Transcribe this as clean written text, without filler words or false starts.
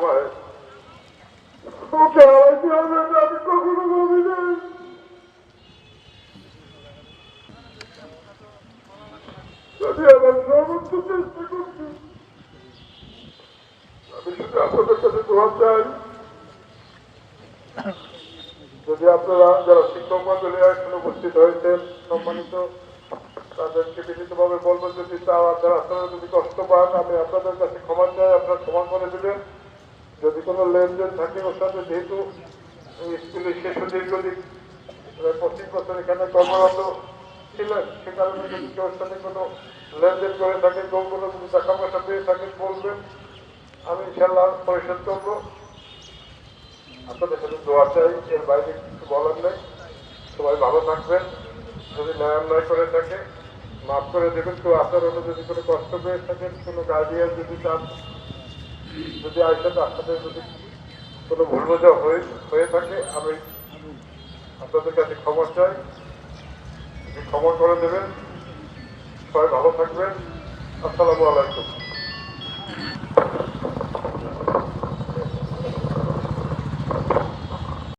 সময় ওকে হারাইতে হবে না, আমি কখনো ভাবি নাই। যদি আমার সর্বোচ্চ চেষ্টা করছি, আমি শুধু আপনাদের কাছে দোয়া চাই, যদি আপনারা যারা শিক্ষক মন্ডলী এখানে উপস্থিত হয়েছেন সম্মানিত, তাদেরকে বিনীতভাবে বলবো, যদি আপনারা আপনারা যদি কষ্ট পান, আমি আপনাদের কাছে ক্ষমা চাই, আপনারা ক্ষমা করে দেবেন। যদি কোনো লেনদেন থাকে ওর সাথে, যেহেতু স্কুলের শিশু দীর্ঘদিন 25 বছর এখানে কর্মরত ছিলেন, সে কারণে যদি কেউ সাথে কোনো লেনদেন করে থাকে, কেউ কোনো যদি টাকা পয়সা পেয়ে থাকেন বলবেন, আমি ইনশাল্লাহ পরিশোধ করবো। আপনাদের সাথে দোয়া চাই, এর বাইরে কিছু বলার নেই। সবাই ভালো থাকবেন। যদি ন্যায় অন্যায় করে থাকে মাফ করে দেবেন। কেউ আচরণে যদি কোনো কষ্ট পেয়ে থাকেন, কোনো গার্ডিয়ান যদি চান, যদি আসেন, আপনাদের যদি কোনো ভুল বোঝা হয়ে থাকে, আমি আপনাদের কাছে ক্ষমা চাই, ক্ষমা করে দেবেন। সবাই ভালো থাকবেন। আসসালামু আলাইকুম।